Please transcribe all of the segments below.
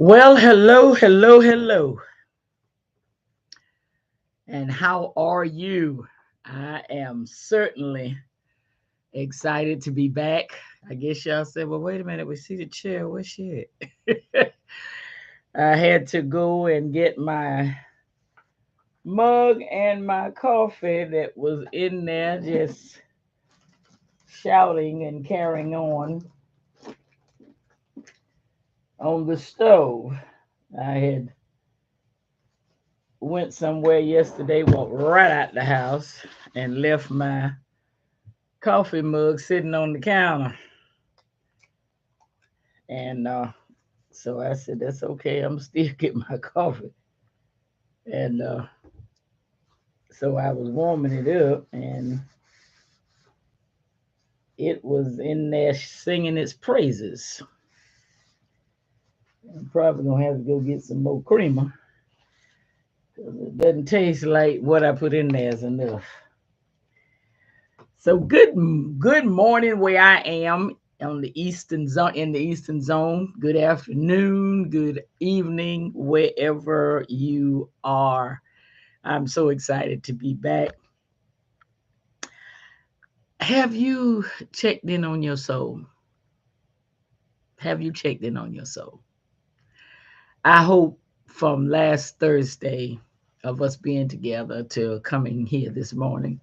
Well, hello, hello, hello. And how are you? I am certainly excited to be back. I guess y'all said, well, wait a minute, we see the chair. Where's she at? I had to go and get my mug and my coffee that was in there just shouting and carrying on the stove. I had went somewhere yesterday, walked right out the house and left my coffee mug sitting on the counter. And so I said, that's okay. I'm still getting my coffee. And so I was warming it up and it was in there singing its praises. I'm probably going to have to go get some more creamer because it doesn't taste like what I put in there is enough. So good morning where I am on the eastern zone in the eastern zone. Good afternoon, good evening wherever you are. I'm so excited to be back. Have you checked in on your soul? Have you checked in on your soul? I hope from last Thursday of us being together to coming here this morning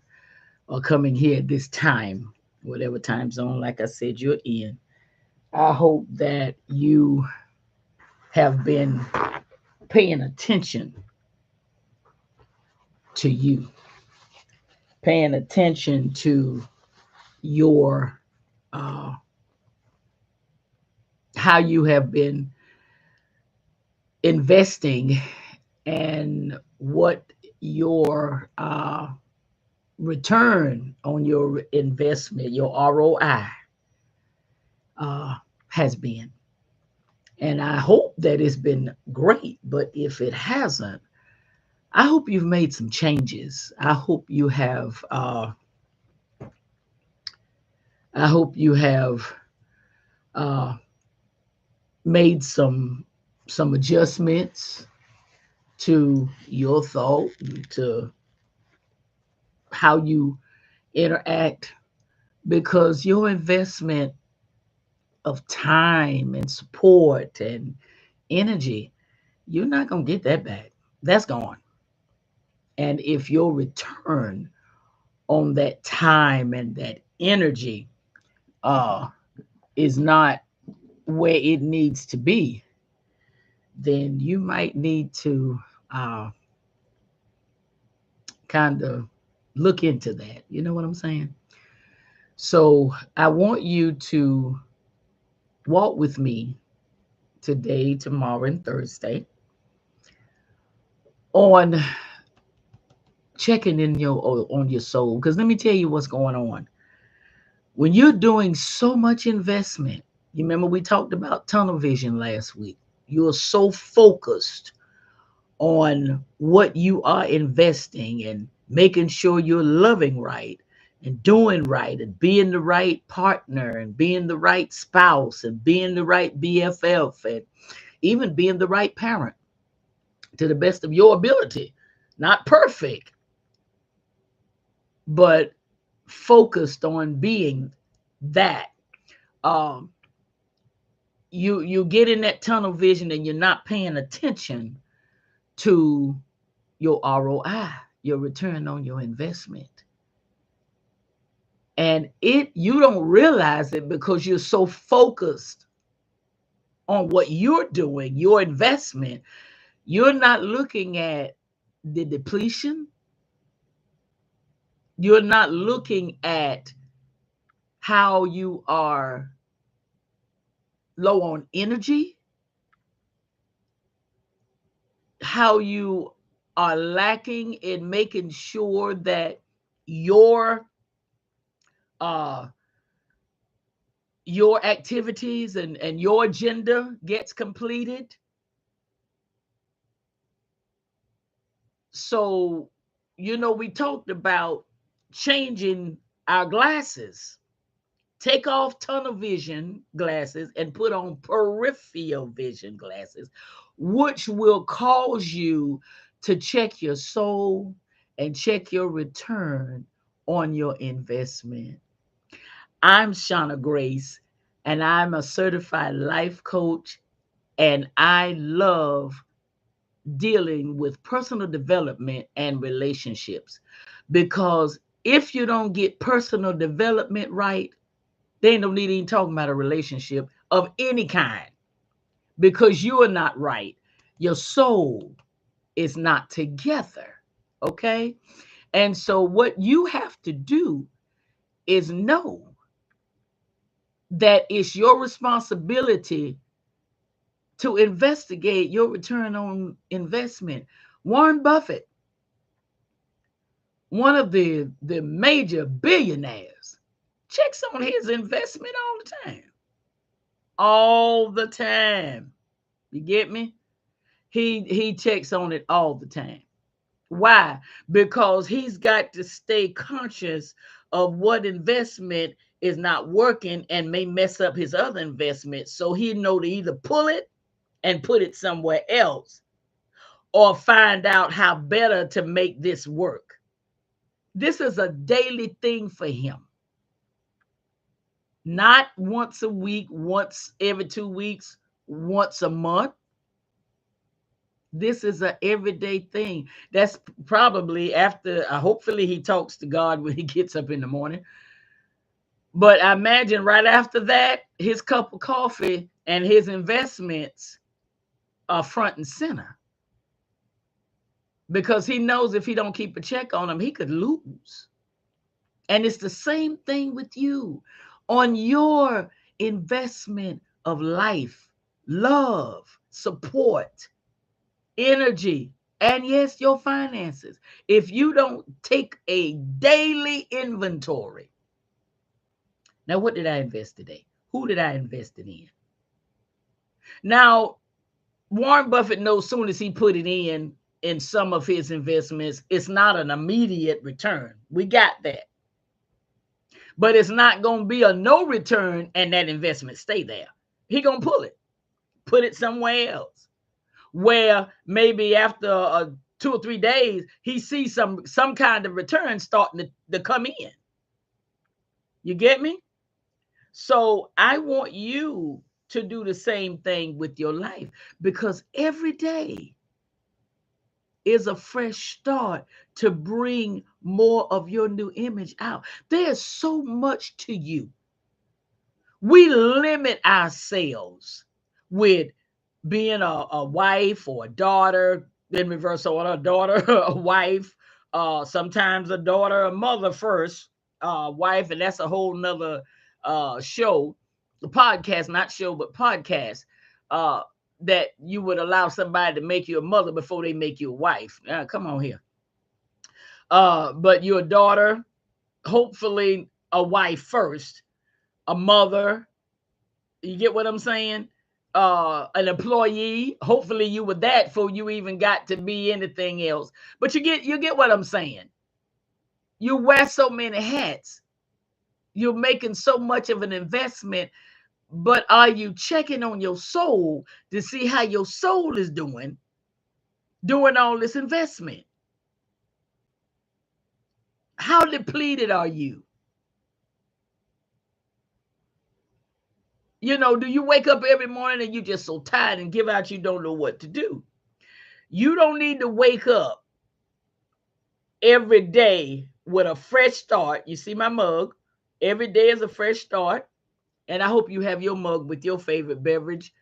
or coming here at this time, whatever time zone, like I said, you're in. I hope that you have been paying attention to you, paying attention to your uh, how you have been investing and what your return on your investment, your ROI, uh, has been. And I hope that it's been great. But if it hasn't, I hope you've made some changes. I hope you have uh, made some adjustments to your thought, to how you interact, because your investment of time and support and energy, you're not going to get that back. That's gone. And if your return on that time and that energy uh, is not where it needs to be, then you might need to uh, kind of look into that. You know what I'm saying? So I want you to walk with me today, tomorrow, and Thursday on checking in your on your soul. Because let me tell you what's going on. When you're doing so much investment, you remember we talked about tunnel vision last week. You're so focused on what you are investing and making sure you're loving right and doing right and being the right partner and being the right spouse and being the right BFF and even being the right parent to the best of your ability. Not perfect, but focused on being that. Um, you get in that tunnel vision and you're not paying attention to your ROI, your return on your investment. And it you don't realize it because you're so focused on what you're doing, your investment. You're not looking at the depletion. You're not looking at how you are low on energy, how you are lacking in making sure that your uh your activities and your agenda gets completed. So, we talked about changing our glasses. Take off tunnel vision glasses and put on peripheral vision glasses, which will cause you to check your soul and check your return on your investment. I'm Shauna Grace, and I'm a certified life coach, and I love dealing with personal development and relationships, because if you don't get personal development right, they ain't no need even talking about a relationship of any kind, because you are not right. Your soul is not together. Okay. And so, what you have to do is know that it's your responsibility to investigate your return on investment. Warren Buffett, one of the major billionaires, checks on his investment all the time. All the time. You get me? He checks on it all the time. Why? Because he's got to stay conscious of what investment is not working and may mess up his other investments. So he know to either pull it and put it somewhere else, or find out how better to make this work. This is a daily thing for him. Not once a week, once every 2 weeks, once a month. This is an everyday thing. That's probably after, hopefully he talks to God when he gets up in the morning. But I imagine right after that, his cup of coffee and his investments are front and center, because he knows if he don't keep a check on them, he could lose. And it's the same thing with you on your investment of life, love, support, energy, and yes, your finances. If you don't take a daily inventory. Now, what did I invest today? Who did I invest it in? Now, Warren Buffett knows soon as he put it in some of his investments, it's not an immediate return. We got that. But it's not going to be a no return and that investment stay there. He going to pull it, put it somewhere else, where maybe after 2 or 3 days, he sees some kind of return starting to come in. You get me? So I want you to do the same thing with your life, because every day is a fresh start to bring more of your new image out. There's so much to you. We limit ourselves with being a wife or a daughter, then reverse order, a daughter, a wife, sometimes a daughter, a mother first, wife, and that's a whole nother show, podcast, not show, but podcast, that you would allow somebody to make you a mother before they make you a wife. Come on here. But you're a daughter, hopefully a wife first, a mother. You get what I'm saying? An employee. Hopefully you were that before you even got to be anything else. But you get what I'm saying. You wear so many hats. You're making so much of an investment, but are you checking on your soul to see how your soul is doing all this investment? How depleted are you? You know, do you wake up every morning and you just so tired and give out you don't know what to do? You don't need to wake up every day with a fresh start. You see my mug? Every day is a fresh start. And I hope you have your mug with your favorite beverage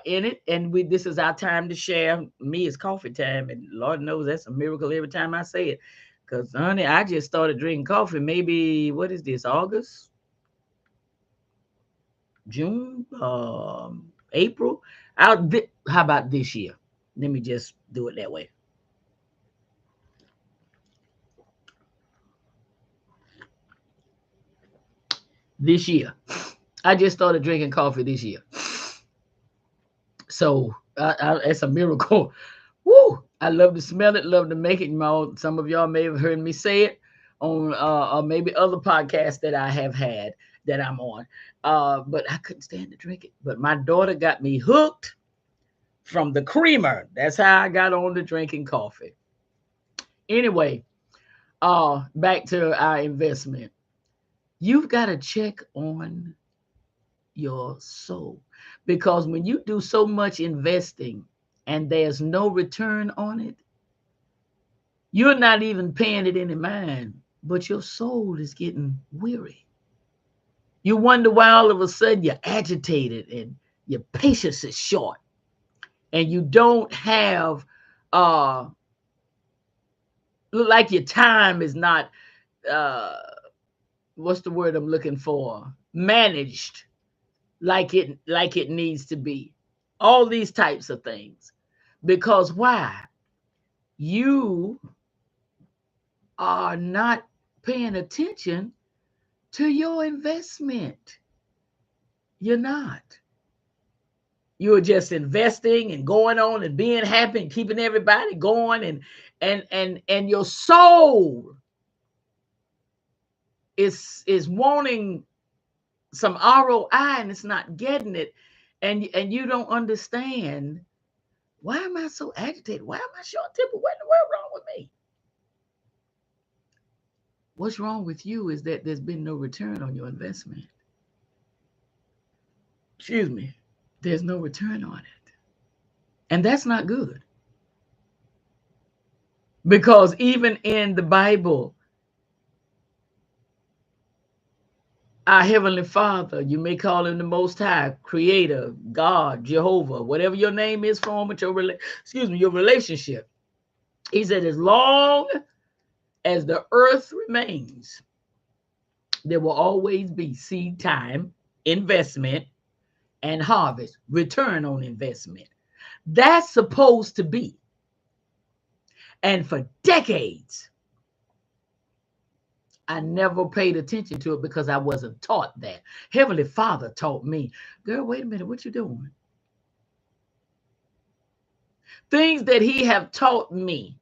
in it. And this is our time to share. Me, it's coffee time. And Lord knows that's a miracle every time I say it. Because, honey, I just started drinking coffee. Maybe, what is this, August? June? April? How about this year? Let me just do it that way. This year. I just started drinking coffee this year. So it's a miracle. Woo! I love to smell it, love to make it. Some of y'all may have heard me say it. on maybe other podcasts that I have had that I'm on. But I couldn't stand to drink it. But my daughter got me hooked from the creamer. That's how I got on to drinking coffee. Anyway, back to our investment. You've got to check on your soul, because when you do so much investing and there's no return on it, you're not even paying it any mind, but your soul is getting weary. You wonder why all of a sudden you're agitated and your patience is short and you don't have uh look like your time is not uh what's the word I'm looking for, managed like it needs to be. All these types of things. Because why? You are not paying attention to your investment. You're not. You're just investing and going on and being happy and keeping everybody going, and your soul is wanting some ROI and it's not getting it, and you don't understand, why am I so agitated? Why am I short tempered? What in the world wrong with me? What's wrong with you is that there's been no return on your investment. Excuse me. There's no return on it. And that's not good. Because even in the Bible, our Heavenly Father, you may call him the Most High, Creator, God, Jehovah, whatever your name is for him with your your relationship. He said, as long as the earth remains, there will always be seed time, investment, and harvest, return on investment. That's supposed to be. And for decades, I never paid attention to it because I wasn't taught that. Heavenly Father taught me, girl, wait a minute, what you doing? Things that he have taught me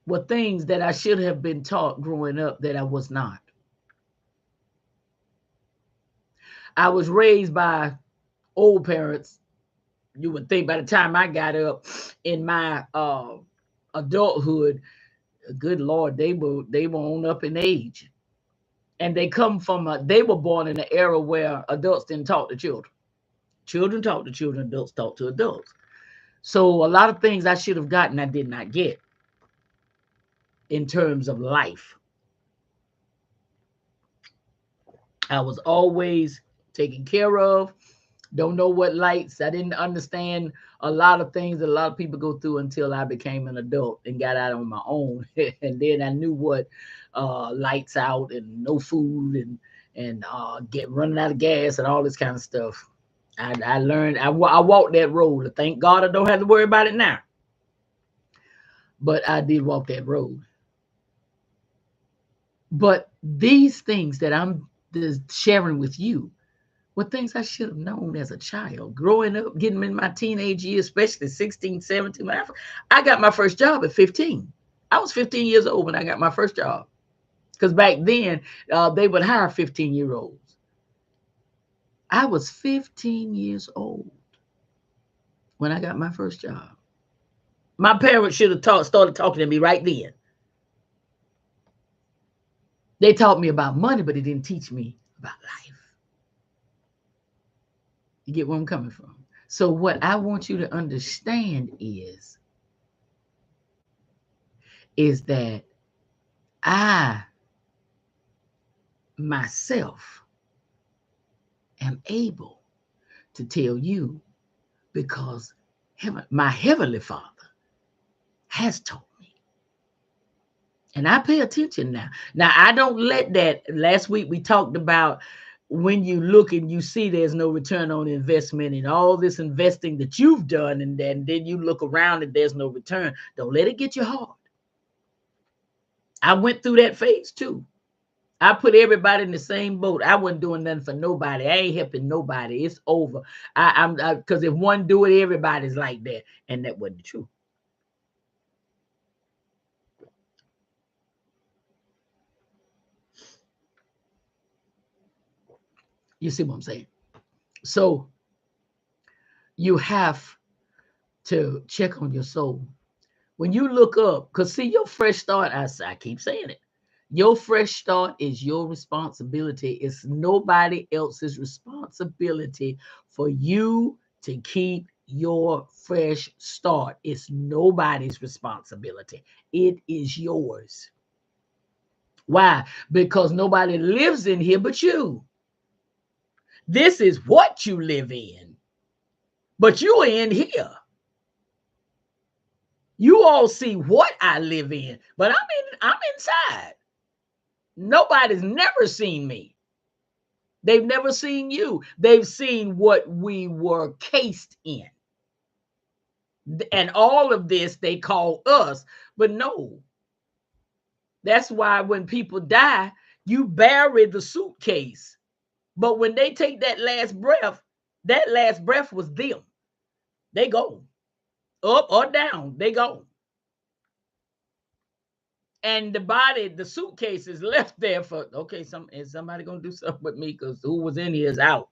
were things that I should have been taught growing up that I was not. I was raised by old parents. You would think by the time I got up in my adulthood, good Lord, they were on up in age. And they were born in an era where adults didn't talk to children. Children talk to children, adults talk to adults. So a lot of things I should have gotten, I did not get in terms of life. I was always taken care of. Don't know what lights. I didn't understand a lot of things that a lot of people go through until I became an adult and got out on my own. And then I knew what lights out and no food and get running out of gas and all this kind of stuff. I learned. I walked that road. Thank God I don't have to worry about it now. But I did walk that road. But these things that I'm sharing with you were things I should have known as a child. Growing up, getting in my teenage years, especially 16, 17. I got my first job at 15. I was 15 years old when I got my first job. Because back then, they would hire 15-year-olds. I was 15 years old when I got my first job. My parents should have started talking to me right then. They taught me about money, but they didn't teach me about life. You get where I'm coming from? So what I want you to understand is that I myself am able to tell you because my Heavenly Father has taught me. And I pay attention now. Now, I don't let that. Last week we talked about when you look and you see there's no return on investment and all this investing that you've done, and then you look around and there's no return. Don't let it get you hard. I went through that phase too. I put everybody in the same boat. I wasn't doing nothing for nobody. I ain't helping nobody. It's over. Because if one do it, everybody's like that. And that wasn't true. You see what I'm saying? So you have to check on your soul. When you look up, because see, your fresh start, I keep saying it, your fresh start is your responsibility. It's nobody else's responsibility for you to keep your fresh start. It's nobody's responsibility. It is yours. Why? Because nobody lives in here but you. This is what you live in, but you are in here. You all see what I live in, but I'm inside. Nobody's never seen me. They've never seen you. They've seen what we were cased in. And all of this they call us, but no. That's why when people die, you bury the suitcase. But when they take that last breath was them. They go up or down, they go. And the body, the suitcase is left there for, okay, is somebody going to do something with me? Because who was in here is out.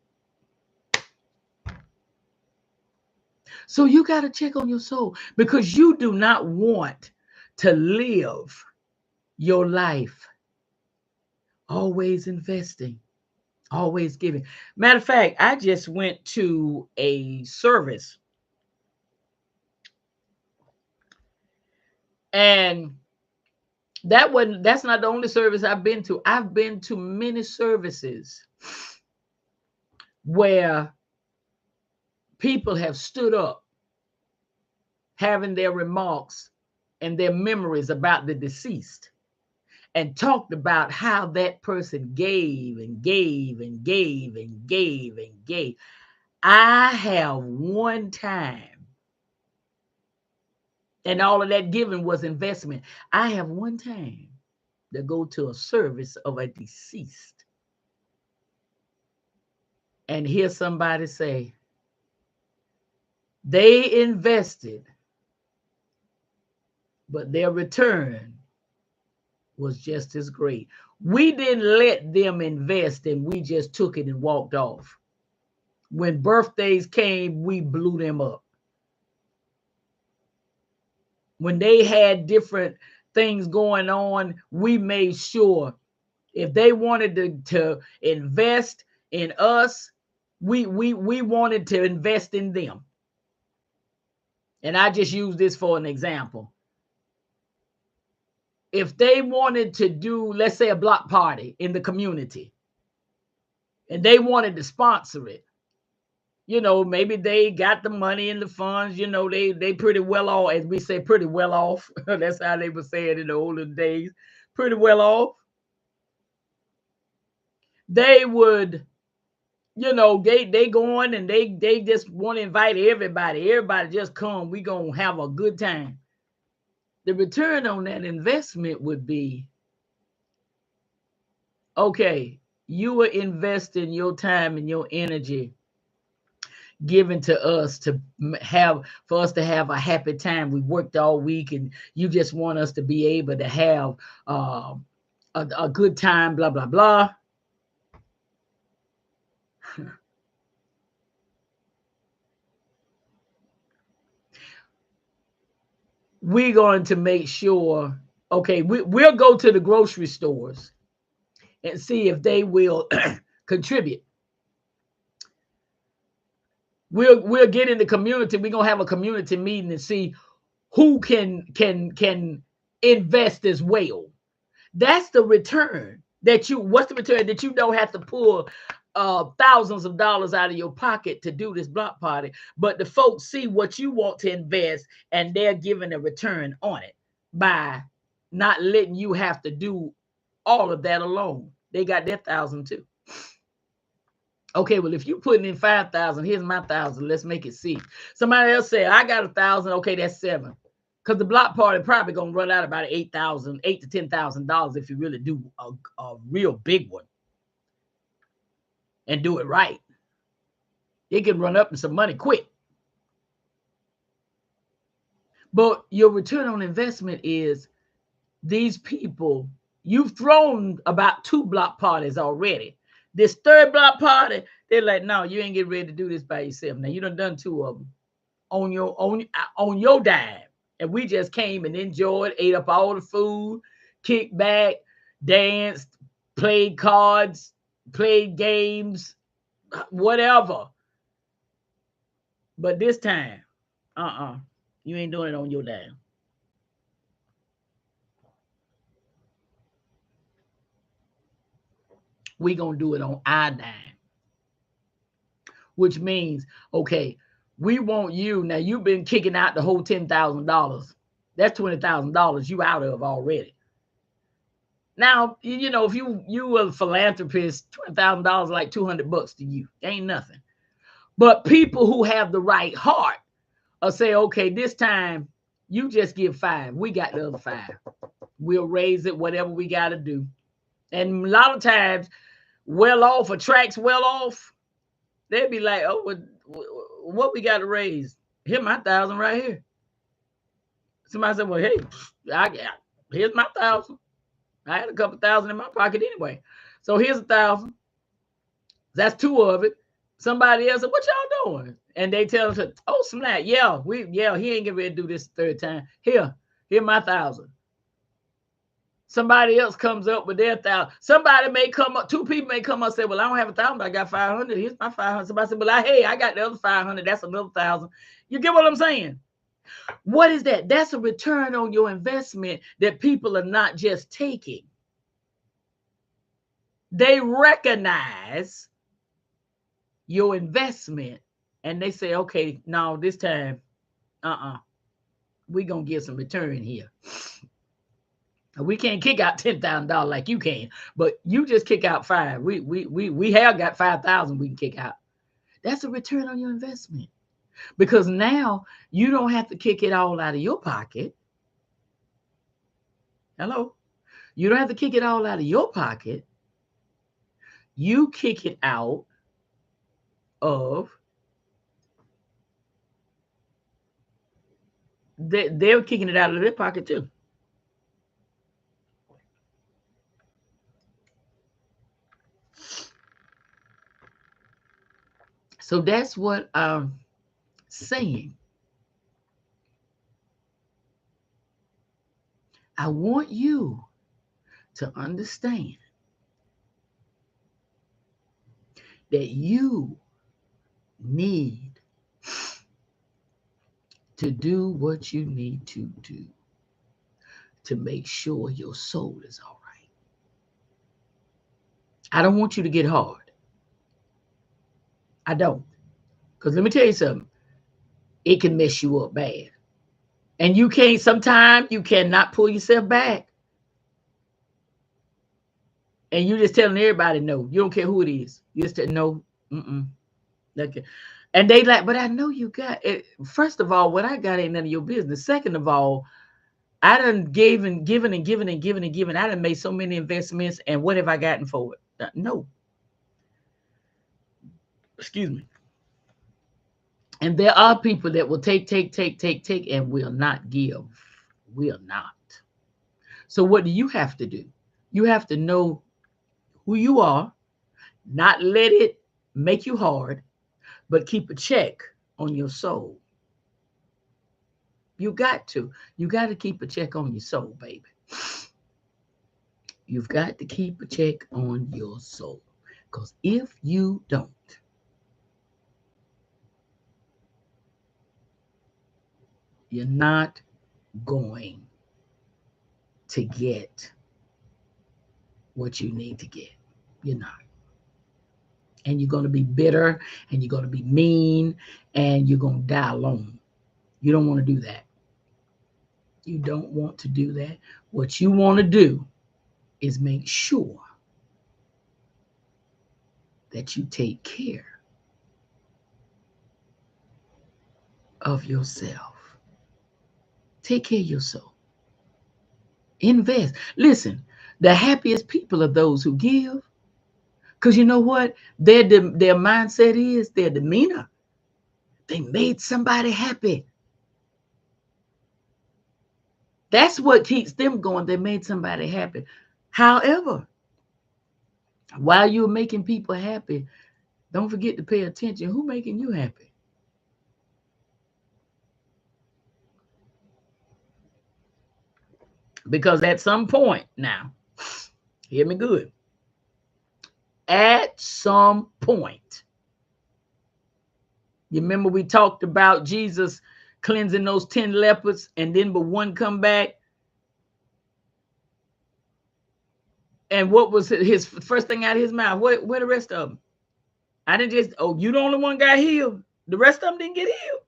So you got to check on your soul, because you do not want to live your life always investing, always giving. Matter of fact, I just went to a service, and that's not the only service I've been to. I've been to many services where people have stood up having their remarks and their memories about the deceased, and talked about how that person gave and gave and gave and gave and gave. I have one time, and all of that giving was investment. I have one time to go to a service of a deceased and hear somebody say they invested, but their return was just as great. We didn't let them invest, and we just took it and walked off. When birthdays came, we blew them up. When they had different things going on, we made sure if they wanted to invest in us, we wanted to invest in them. And I just use this for an example. If they wanted to do, let's say, a block party in the community, and they wanted to sponsor it, maybe they got the money in the funds, they pretty well off, as we say, pretty well off. That's how they would say it in the olden days, pretty well off. They would, they go on and they just want to invite everybody. Everybody just come. We gonna have a good time. The return on that investment would be, okay, you are investing your time and your energy given to us for us to have a happy time. We worked all week, and you just want us to be able to have a good time, blah, blah, blah. We're going to make sure, okay, we'll go to the grocery stores and see if they will contribute. We'll get in the community. We're gonna have a community meeting and see who can invest as well. That's the return what's the return that you don't have to pull thousands of dollars out of your pocket to do this block party, but the folks see what you want to invest, and they're giving a return on it by not letting you have to do all of that alone. They got their 1,000 too. Okay, well, if you putting in 5,000, here's my 1,000. Let's make it 6. Somebody else say, I got 1,000. Okay, that's 7. Because the block party probably gonna run out about $8,000 to $10,000 if you really do a real big one and do it right. It can run up in some money quick. But your return on investment is these people. You've thrown about 2 block parties already. This third block party, they're like, no, you ain't getting ready to do this by yourself. Now you done two of them on your dime. And we just came and enjoyed, ate up all the food, kicked back, danced, played cards, played games, whatever. But this time, you ain't doing it on your dime. We gonna do it on our dime, which means, okay, we want you now. You've been kicking out the whole $10,000. That's $20,000 you out of already. Now, if you a philanthropist, $20,000 like $200 to you, ain't nothing. But people who have the right heart will say, okay, this time you just give 5. We got the other 5. We'll raise it, whatever we got to do. And a lot of times, well off or tracks well off, they'd be like, oh, what we got to raise? Here's my 1,000 right here. Somebody said, well, hey, here's my 1,000. I had a couple thousand in my pocket anyway. So here's 1,000. That's 2 of it. Somebody else said, what y'all doing? And they tell us, oh, snap. Yeah, he ain't getting ready to do this third time. Here my 1,000. Somebody else comes up with their 1,000. Somebody may come up, 2 people may come up and say, well, I don't have 1,000, but I got 500. Here's my 500. Somebody said, well, I got the other 500. That's another 1,000. You get what I'm saying? What is that? That's a return on your investment that people are not just taking. They recognize your investment and they say, okay, now this time, we're going to get some return here. We can't kick out $10,000 like you can, but you just kick out 5. We have got 5,000 we can kick out. That's a return on your investment. Because now you don't have to kick it all out of your pocket. Hello? You don't have to kick it all out of your pocket. You kick it out of, they're kicking it out of their pocket too. So that's what I'm saying. I want you to understand that you need to do what you need to do to make sure your soul is all right. I don't want you to get hard. I don't. Because let me tell you something. It can mess you up bad. And sometimes you cannot pull yourself back. And you just telling everybody no. You don't care who it is. You just no. Okay. And they like, but I know you got it. First of all, what I got ain't none of your business. Second of all, I done given. I done made so many investments, and what have I gotten for it? No. Excuse me. And there are people that will take, and will not give. Will not. So what do you have to do? You have to know who you are, not let it make you hard, but keep a check on your soul. You got to. You got to keep a check on your soul, baby. You've got to keep a check on your soul. Because if you don't, you're not going to get what you need to get. You're not. And you're going to be bitter and you're going to be mean and you're going to die alone. You don't want to do that. You don't want to do that. What you want to do is make sure that you take care of yourself. Take care of yourself. Invest. Listen, the happiest people are those who give. Because you know what? Their mindset is, their demeanor. They made somebody happy. That's what keeps them going. They made somebody happy. However, While you're making people happy, don't forget to pay attention. Who making you happy? Because at some point now, hear me good. At some point, you remember we talked about Jesus cleansing those 10 lepers, and then but one come back. And what was his first thing out of his mouth? Where the rest of them? I didn't just, oh, you the only one got healed. The rest of them didn't get healed.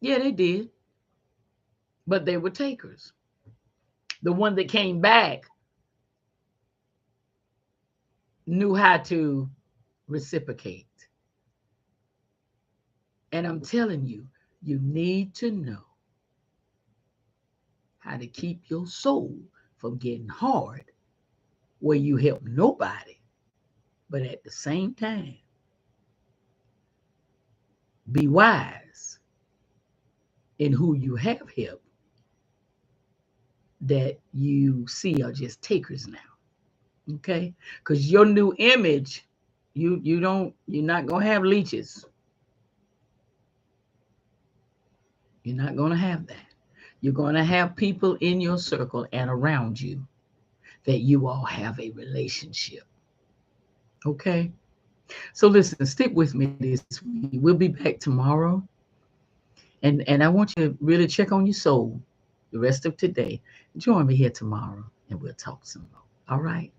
Yeah, they did. But they were takers. The one that came back knew how to reciprocate. And I'm telling you, you need to know how to keep your soul from getting hard where you help nobody, but at the same time, be wise in who you have helped that you see are just takers now. Okay? Because your new image, you're not gonna have leeches. You're not gonna have that. You're gonna have people in your circle and around you that you all have a relationship. Okay? So listen, stick with me this week. We'll be back tomorrow. And I want you to really check on your soul the rest of today. Join me here tomorrow and we'll talk some more. All right?